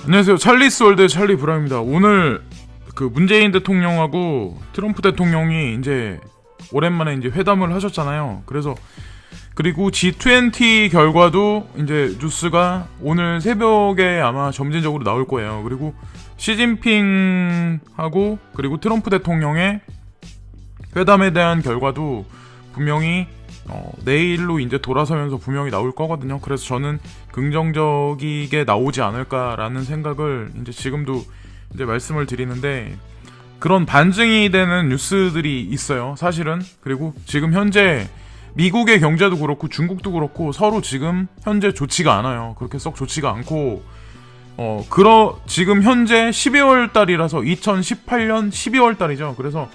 안녕하세요. 찰리스 월드의 찰리 브라입니다. 오늘 그 문재인 대통령하고 트럼프 대통령이 이제 오랜만에 이제 회담을 하셨잖아요. 그리고 G20 결과도 이제 뉴스가 오늘 새벽에 아마 점진적으로 나올 거예요. 그리고 시진핑하고 그리고 트럼프 대통령의 회담에 대한 결과도 분명히 내일로 이제 돌아서면서 분명히 나올 거거든요. 그래서 저는 긍정적이게 나오지 않을까라는 생각을 이제 지금도 이제 말씀을 드리는데, 그런 반증이 되는 뉴스들이 있어요, 사실은. 그리고 지금 현재 미국의 경제도 그렇고 중국도 그렇고 서로 지금 현재 좋지가 않아요. 그렇게 썩 좋지가 않고, 지금 현재 12월 달이라서 2018년 12월 달이죠. 그래서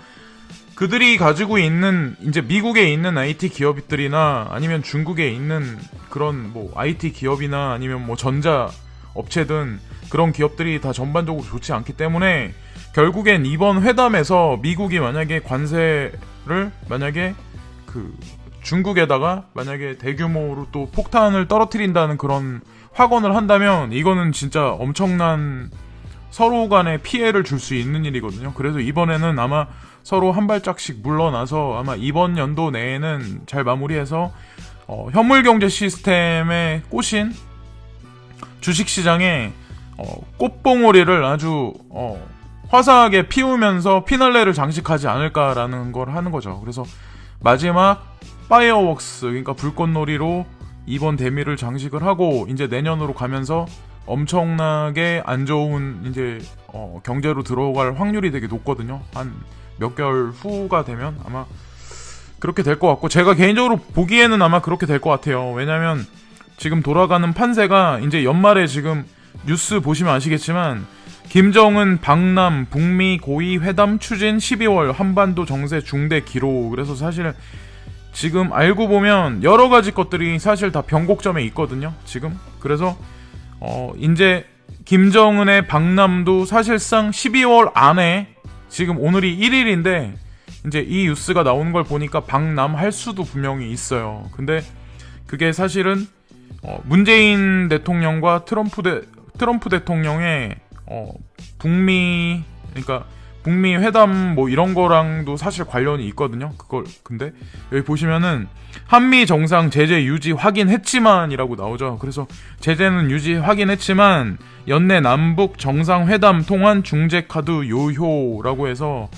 그들이 가지고 있는, 이제 미국에 있는 IT 기업들이나 아니면 중국에 있는 그런 뭐 IT 기업이나 아니면 뭐 전자 업체든 그런 기업들이 다 전반적으로 좋지 않기 때문에 결국엔 이번 회담에서 미국이 만약에 관세를 만약에 그 중국에다가 만약에 대규모로 또 폭탄을 떨어뜨린다는 그런 확언을 한다면 이거는 진짜 엄청난 서로 간에 피해를 줄 수 있는 일이거든요. 그래서 이번에는 아마 서로 한 발짝씩 물러나서 아마 이번 연도 내에는 잘 마무리해서 현물경제 시스템에 꼬신 주식시장에 꽃봉오리를 아주 화사하게 피우면서 피날레를 장식하지 않을까라는 걸 하는 거죠. 그래서 마지막 파이어웍스, 그러니까 불꽃놀이로 이번 대미를 장식을 하고 이제 내년으로 가면서 엄청나게 안 좋은 이제 경제로 들어갈 확률이 되게 높거든요. 한 몇 개월 후가 되면 아마 그렇게 될 것 같고, 제가 개인적으로 보기에는 아마 그렇게 될 것 같아요. 왜냐면 지금 돌아가는 판세가 이제 연말에 지금 뉴스 보시면 아시겠지만 김정은 박람 북미 고위 회담 추진 12월 한반도 정세 중대 기록. 그래서 사실 지금 알고 보면 여러 가지 것들이 사실 다 변곡점에 있거든요, 지금. 그래서 이제 김정은의 박람도 사실상 12월 안에, 지금 오늘이 1일인데 이제 이 뉴스가 나오는 걸 보니까 박람할 수도 분명히 있어요. 근데 그게 사실은 문재인 대통령과 트럼프 대통령의 북미, 그러니까 북미 회담 뭐 이런 거랑도 사실 관련이 있거든요. 그걸 근데 여기 보시면은 한미 정상 제재 유지 확인했지만이라고 나오죠. 그래서 제재는 유지 확인했지만 연내 남북 정상 회담 통한 중재 카드 요효라고 해서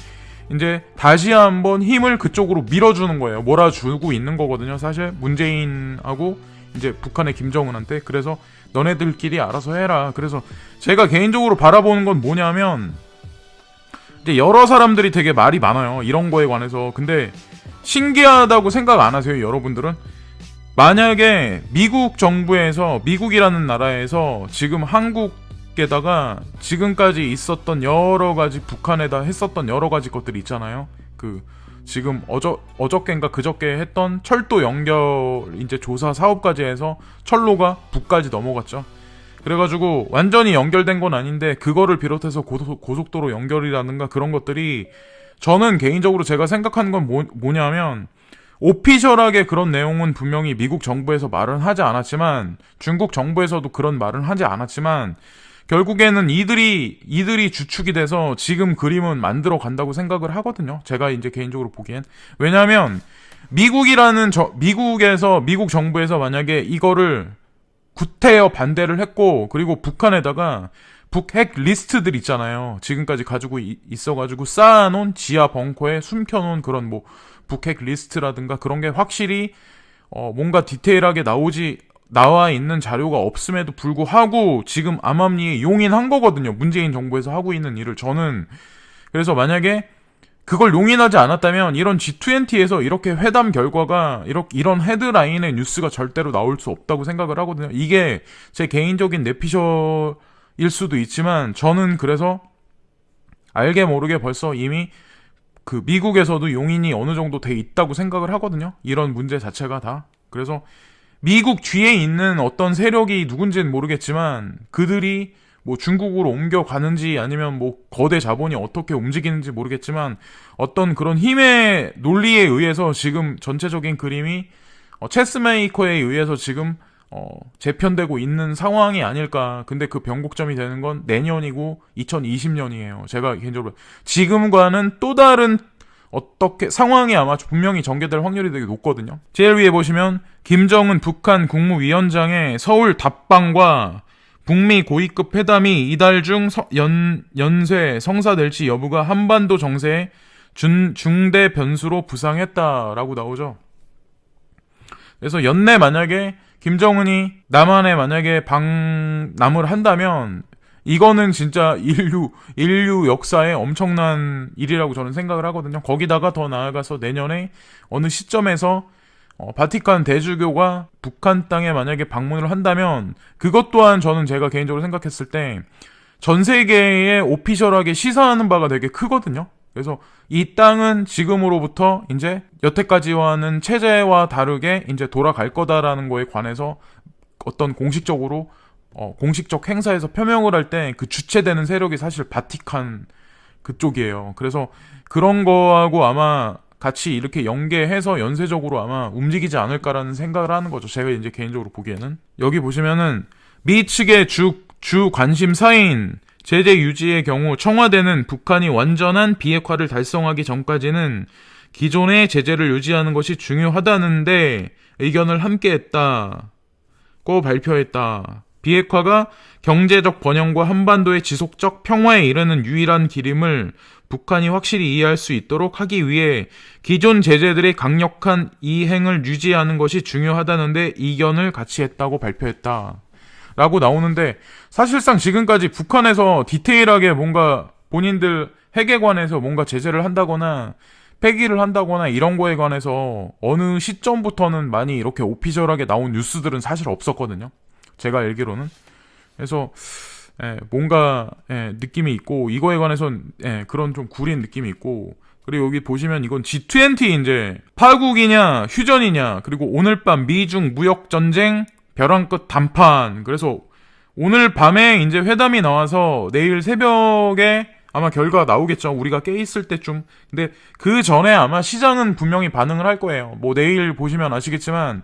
이제 다시 한번 힘을 그쪽으로 밀어주는 거예요. 몰아주고 있는 거거든요, 사실 문재인하고 이제 북한의 김정은한테. 그래서 너네들끼리 알아서 해라. 그래서 제가 개인적으로 바라보는 건 뭐냐면, 이제 여러 사람들이 되게 말이 많아요, 이런 거에 관해서. 근데 신기하다고 생각 안 하세요, 여러분들은? 만약에 미국 정부에서, 미국이라는 나라에서 지금 한국에다가 지금까지 있었던 여러 가지, 북한에다 했었던 여러 가지 것들이 있잖아요. 그 지금 어저께인가 그저께 했던 철도 연결 이제 조사 사업까지 해서 철로가 북까지 넘어갔죠. 그래가지고 완전히 연결된 건 아닌데 그거를 비롯해서 고속도로 연결이라든가 그런 것들이, 저는 개인적으로 제가 생각하는 건 뭐냐면, 오피셜하게 그런 내용은 분명히 미국 정부에서 말은 하지 않았지만, 중국 정부에서도 그런 말은 하지 않았지만, 결국에는 이들이 주축이 돼서 지금 그림은 만들어 간다고 생각을 하거든요, 제가 이제 개인적으로 보기엔. 왜냐면 미국에서, 미국 정부에서 만약에 이거를 구태여 반대를 했고, 그리고 북한에다가 북핵 리스트들 있잖아요, 지금까지 가지고 있어가지고 쌓아놓은 지하 벙커에 숨겨놓은 그런 뭐 북핵 리스트라든가 그런 게 확실히 뭔가 디테일하게 나와 있는 자료가 없음에도 불구하고 지금 암암리에 용인한 거거든요, 문재인 정부에서 하고 있는 일을. 저는 그래서 만약에 그걸 용인하지 않았다면 이런 G20에서 이렇게 회담 결과가 이런 헤드라인의 뉴스가 절대로 나올 수 없다고 생각을 하거든요. 이게 제 개인적인 내피셜일 수도 있지만, 저는 그래서 알게 모르게 벌써 이미 그 미국에서도 용인이 어느 정도 돼 있다고 생각을 하거든요, 이런 문제 자체가 다. 그래서 미국 뒤에 있는 어떤 세력이 누군지는 모르겠지만 그들이 뭐 중국으로 옮겨가는지 아니면 뭐 거대 자본이 어떻게 움직이는지 모르겠지만 어떤 그런 힘의 논리에 의해서 지금 전체적인 그림이 체스메이커에 의해서 지금 재편되고 있는 상황이 아닐까. 근데 그 변곡점이 되는 건 내년이고 2020년이에요. 제가 개인적으로 지금과는 또 다른 어떻게 상황이 아마 분명히 전개될 확률이 되게 높거든요. 제일 위에 보시면 김정은 북한 국무위원장의 서울 답방과 북미 고위급 회담이 이달 중 연쇄 성사될지 여부가 한반도 정세에 중대 변수로 부상했다라고 나오죠. 그래서 연내 만약에 김정은이 남한에 만약에 방남을 한다면 이거는 진짜 인류 역사에 엄청난 일이라고 저는 생각을 하거든요. 거기다가 더 나아가서 내년에 어느 시점에서 바티칸 대주교가 북한 땅에 만약에 방문을 한다면 그것 또한 저는 제가 개인적으로 생각했을 때 전 세계에 오피셜하게 시사하는 바가 되게 크거든요. 그래서 이 땅은 지금으로부터 이제 여태까지와는 체제와 다르게 이제 돌아갈 거다라는 거에 관해서 어떤 공식적으로 공식적 행사에서 표명을 할 때 그 주체되는 세력이 사실 바티칸 그쪽이에요. 그래서 그런 거하고 아마 같이 이렇게 연계해서 연쇄적으로 아마 움직이지 않을까라는 생각을 하는 거죠. 제가 이제 개인적으로 보기에는. 여기 보시면은 미 측의 주 관심사인 제재 유지의 경우 청와대는 북한이 완전한 비핵화를 달성하기 전까지는 기존의 제재를 유지하는 것이 중요하다는데 의견을 함께했다고 발표했다. 비핵화가 경제적 번영과 한반도의 지속적 평화에 이르는 유일한 길임을 북한이 확실히 이해할 수 있도록 하기 위해 기존 제재들의 강력한 이행을 유지하는 것이 중요하다는데 이견을 같이 했다고 발표했다. 라고 나오는데 사실상 지금까지 북한에서 디테일하게 뭔가 본인들 핵에 관해서 뭔가 제재를 한다거나 폐기를 한다거나 이런 거에 관해서 어느 시점부터는 많이 이렇게 오피셜하게 나온 뉴스들은 사실 없었거든요. 제가 알기로는. 그래서 뭔가 느낌이 있고 이거에 관해서는 그런 좀 구린 느낌이 있고 그리고 여기 보시면 이건 G20 이제 파국이냐 휴전이냐 그리고 오늘 밤 미중 무역 전쟁 벼랑 끝談判. 그래서 오늘 밤에 이제 회담이 나와서 내일 새벽에 아마 결과가 나오겠죠. 우리가 깨 있을 때쯤. 근데 그 전에 아마 시장은 분명히 반응을 할 거예요. 뭐 내일 보시면 아시겠지만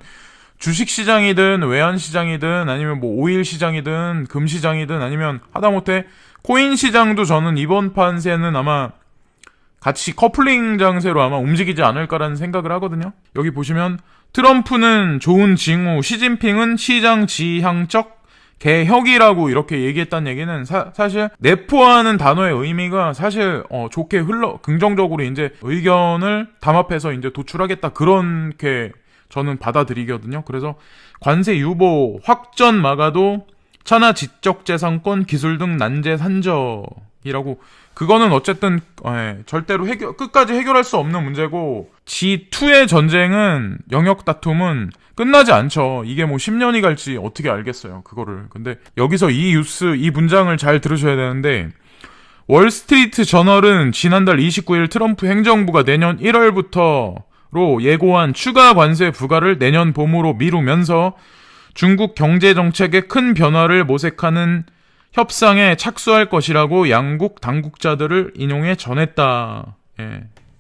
주식시장이든 외환시장이든 아니면 뭐 오일 시장이든 금시장이든 아니면 하다못해 코인 시장도 저는 이번 판세는 아마 같이 커플링 장세로 아마 움직이지 않을까라는 생각을 하거든요. 여기 보시면 트럼프는 좋은 징후, 시진핑은 시장 지향적 개혁이라고 이렇게 얘기했다는 얘기는 사실 내포하는 단어의 의미가 사실 좋게 긍정적으로 이제 의견을 담합해서 이제 도출하겠다 그렇게 저는 받아들이거든요. 그래서 관세 유보 확전 막아도 차나 지적재산권 기술 등 난제 산적이라고 그거는 어쨌든 절대로 끝까지 해결할 수 없는 문제고 G2의 전쟁은 영역 다툼은 끝나지 않죠. 이게 뭐 10년이 갈지 어떻게 알겠어요. 그거를. 근데 여기서 이 문장을 잘 들으셔야 되는데 월스트리트 저널은 지난달 29일 트럼프 행정부가 내년 1월부터로 예고한 추가 관세 부과를 내년 봄으로 미루면서 중국 경제정책에 큰 변화를 모색하는 협상에 착수할 것이라고 양국 당국자들을 인용해 전했다.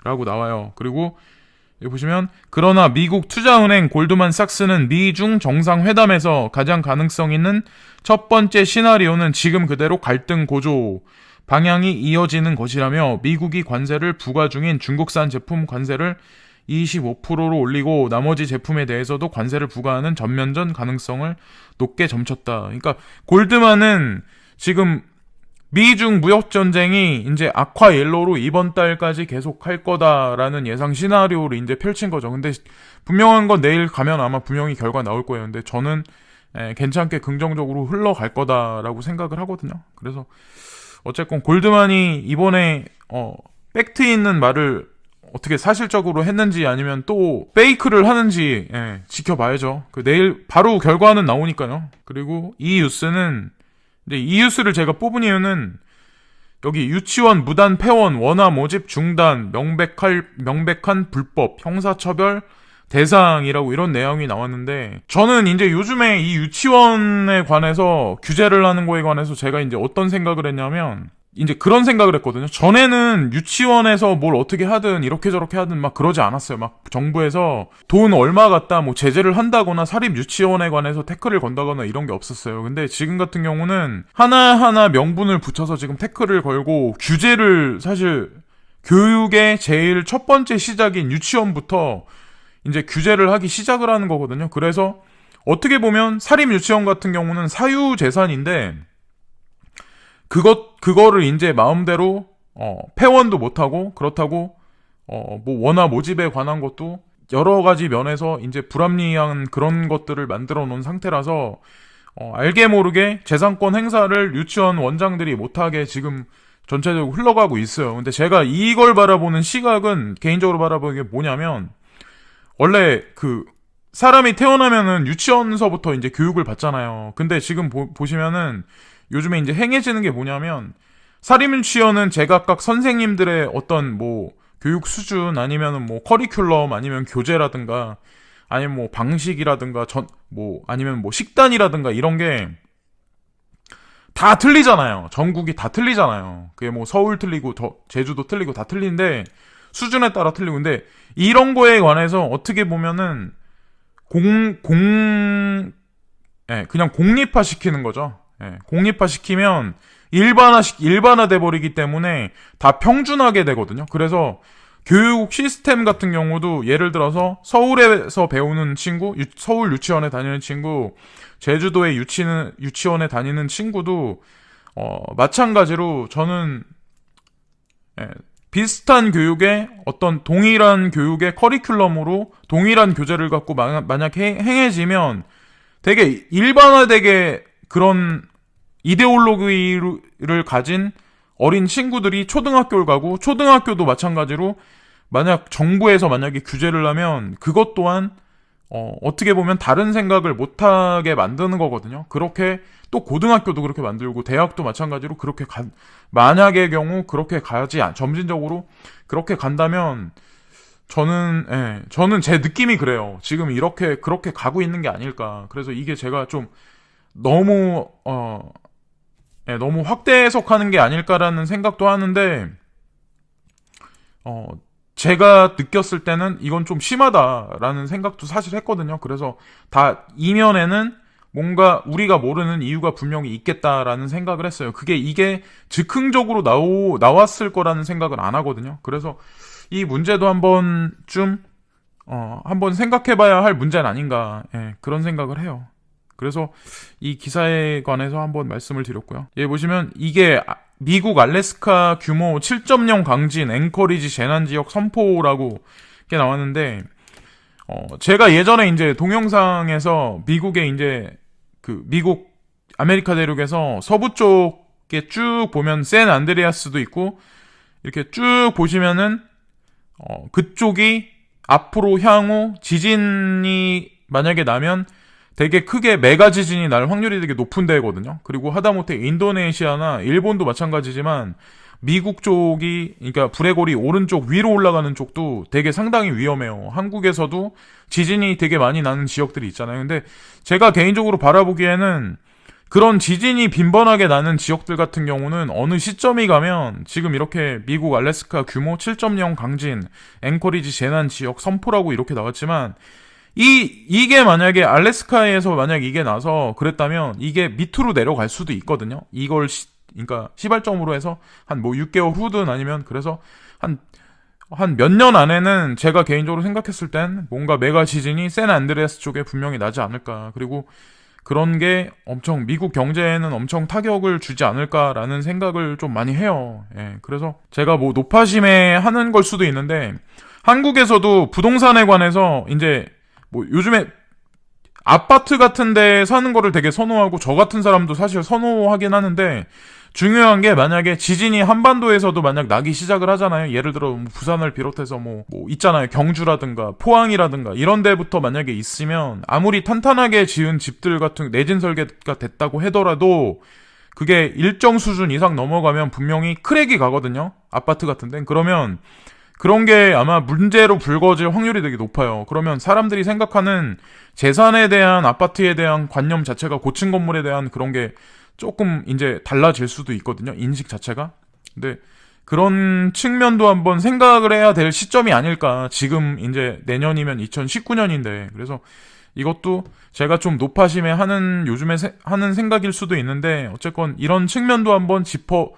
라고 나와요. 그리고 여기 보시면 그러나 미국 투자은행 골드만삭스는 미중 정상회담에서 가장 가능성 있는 첫 번째 시나리오는 지금 그대로 갈등 고조 방향이 이어지는 것이라며 미국이 관세를 부과 중인 중국산 제품 관세를 25%로 올리고 나머지 제품에 대해서도 관세를 부과하는 전면전 가능성을 높게 점쳤다. 그러니까 골드만은 지금 미중 무역전쟁이 이제 악화 옐로우로 이번 달까지 계속 할 거다라는 예상 시나리오를 이제 펼친 거죠. 근데 분명한 건 내일 가면 아마 분명히 결과 나올 거예요. 근데 저는 괜찮게 긍정적으로 흘러갈 거다라고 생각을 하거든요. 그래서 어쨌건 골드만이 이번에 팩트 있는 말을 어떻게 사실적으로 했는지 아니면 또 페이크를 하는지 지켜봐야죠. 내일 바로 결과는 나오니까요. 그리고 이 뉴스는 이 뉴스를 제가 뽑은 이유는 여기 유치원 무단 폐원 원화 모집 중단 명백한 불법 형사처벌 대상이라고 이런 내용이 나왔는데 저는 이제 요즘에 이 유치원에 관해서 규제를 하는 거에 관해서 제가 이제 어떤 생각을 했냐면 이제 그런 생각을 했거든요. 전에는 유치원에서 뭘 어떻게 하든 이렇게 저렇게 하든 막 그러지 않았어요. 막 정부에서 돈 얼마 갖다 뭐 제재를 한다거나 사립 유치원에 관해서 태클을 건다거나 이런 게 없었어요. 근데 지금 같은 경우는 하나하나 명분을 붙여서 지금 태클을 걸고 규제를 사실 교육의 제일 첫 번째 시작인 유치원부터 이제 규제를 하기 시작을 하는 거거든요. 그래서 어떻게 보면 사립 유치원 같은 경우는 사유재산인데 그거를 이제 마음대로, 폐원도 못하고, 그렇다고, 뭐, 원화 모집에 관한 것도 여러 가지 면에서 이제 불합리한 그런 것들을 만들어 놓은 상태라서, 알게 모르게 재산권 행사를 유치원 원장들이 못하게 지금 전체적으로 흘러가고 있어요. 근데 제가 이걸 바라보는 시각은, 개인적으로 바라보는 게 뭐냐면, 원래 사람이 태어나면은 유치원서부터 이제 교육을 받잖아요. 근데 지금 보시면은, 요즘에 이제 행해지는 게 뭐냐면 사립유치원은 제각각 선생님들의 어떤 뭐 교육 수준 아니면은 뭐 커리큘럼 아니면 교재라든가 아니면 뭐 방식이라든가 아니면 뭐 식단이라든가 이런 게 다 틀리잖아요. 전국이 다 틀리잖아요. 그게 뭐 서울 틀리고 제주도 틀리고 다 틀린데 수준에 따라 틀리고 근데 이런 거에 관해서 어떻게 보면은 그냥 공립화 시키는 거죠. 공립화시키면 일반화돼 버리기 때문에 다 평준하게 되거든요. 그래서 교육 시스템 같은 경우도 예를 들어서 서울에서 배우는 친구, 서울 유치원에 다니는 친구, 제주도의 유치원에 다니는 친구도 마찬가지로 저는 비슷한 교육의 어떤 동일한 교육의 커리큘럼으로 동일한 교재를 갖고 만약 행해지면 되게 일반화되게 그런 이데올로기를 가진 어린 친구들이 초등학교를 가고 초등학교도 마찬가지로 만약 정부에서 만약에 규제를 하면 그것 또한 어떻게 보면 다른 생각을 못하게 만드는 거거든요. 그렇게 또 고등학교도 그렇게 만들고 대학도 마찬가지로 그렇게 만약의 경우 그렇게 점진적으로 그렇게 간다면 저는 제 느낌이 그래요. 지금 그렇게 가고 있는 게 아닐까. 그래서 이게 제가 좀 너무 너무 확대 해석하는 게 아닐까라는 생각도 하는데 제가 느꼈을 때는 이건 좀 심하다라는 생각도 사실 했거든요. 그래서 다 이면에는 뭔가 우리가 모르는 이유가 분명히 있겠다라는 생각을 했어요. 이게 즉흥적으로 나왔을 거라는 생각을 안 하거든요. 그래서 이 문제도 한번 생각해봐야 할 문제는 아닌가, 그런 생각을 해요. 그래서 이 기사에 관해서 한번 말씀을 드렸고요. 보시면 이게 미국 알래스카 규모 7.0 강진 앵커리지 재난지역 선포라고 이렇게 나왔는데, 제가 예전에 이제 동영상에서 미국의 이제 미국 아메리카 대륙에서 서부 쪽에 쭉 보면 샌 안드레아스도 있고, 이렇게 쭉 보시면은, 그쪽이 앞으로 향후 지진이 만약에 나면 되게 크게 메가 지진이 날 확률이 되게 높은 데거든요. 그리고 하다못해 인도네시아나 일본도 마찬가지지만 미국 쪽이 그러니까 브레골이 오른쪽 위로 올라가는 쪽도 되게 상당히 위험해요. 한국에서도 지진이 되게 많이 나는 지역들이 있잖아요. 근데 제가 개인적으로 바라보기에는 그런 지진이 빈번하게 나는 지역들 같은 경우는 어느 시점이 가면 지금 이렇게 미국 알래스카 규모 7.0 강진 앵커리지 재난 지역 선포라고 이렇게 나왔지만 이게 만약에 알래스카에서 만약 이게 나서 그랬다면 이게 밑으로 내려갈 수도 있거든요. 그러니까 시발점으로 해서 한 뭐 6개월 후든 아니면 그래서 한 몇 년 안에는 제가 개인적으로 생각했을 땐 뭔가 메가 지진이 샌 안드레아스 쪽에 분명히 나지 않을까. 그리고 그런 게 엄청 미국 경제에는 엄청 타격을 주지 않을까라는 생각을 좀 많이 해요. 그래서 제가 뭐 노파심에 하는 걸 수도 있는데 한국에서도 부동산에 관해서 이제 뭐 요즘에 아파트 같은 데 사는 거를 되게 선호하고 저 같은 사람도 사실 선호하긴 하는데 중요한 게 만약에 지진이 한반도에서도 만약 나기 시작을 하잖아요. 예를 들어 뭐 부산을 비롯해서 뭐 있잖아요. 경주라든가 포항이라든가 이런 데부터 만약에 있으면 아무리 탄탄하게 지은 집들 같은 내진 설계가 됐다고 하더라도 그게 일정 수준 이상 넘어가면 분명히 크랙이 가거든요. 아파트 같은 데는. 그러면 그런 게 아마 문제로 불거질 확률이 되게 높아요. 그러면 사람들이 생각하는 재산에 대한 아파트에 대한 관념 자체가 고층 건물에 대한 그런 게 조금 이제 달라질 수도 있거든요. 인식 자체가. 근데 그런 측면도 한번 생각을 해야 될 시점이 아닐까. 지금 이제 내년이면 2019년인데 그래서 이것도 제가 좀 높아심에 하는 요즘에 하는 생각일 수도 있는데 어쨌건 이런 측면도 한번 짚고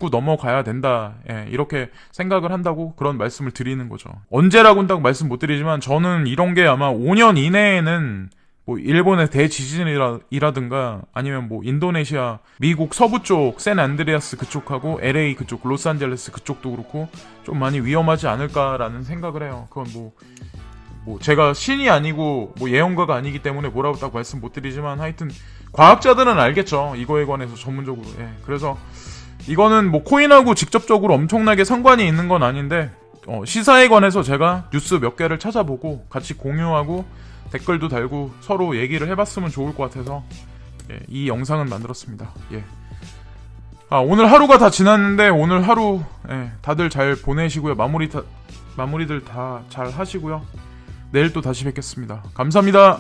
넘어가야 된다. 예, 이렇게 생각을 한다고 그런 말씀을 드리는 거죠. 언제라고는 딱 말씀 못 드리지만 저는 이런 게 아마 5년 이내에는 뭐 일본의 대지진이라든가 아니면 뭐 인도네시아, 미국 서부 쪽 샌안드레아스 그쪽하고 LA 그쪽 로스안젤레스 그쪽도 그렇고 좀 많이 위험하지 않을까라는 생각을 해요. 그건 뭐 제가 신이 아니고 뭐 예언가가 아니기 때문에 뭐라고 딱 말씀 못 드리지만 하여튼 과학자들은 알겠죠. 이거에 관해서 전문적으로. 예. 그래서 이거는 뭐 코인하고 직접적으로 엄청나게 상관이 있는 건 아닌데 시사에 관해서 제가 뉴스 몇 개를 찾아보고 같이 공유하고 댓글도 달고 서로 얘기를 해봤으면 좋을 것 같아서 예, 이 영상은 만들었습니다. 예. 오늘 하루가 다 지났는데 오늘 하루 예, 다들 잘 보내시고요. 마무리들 다 잘 하시고요. 내일 또 다시 뵙겠습니다. 감사합니다.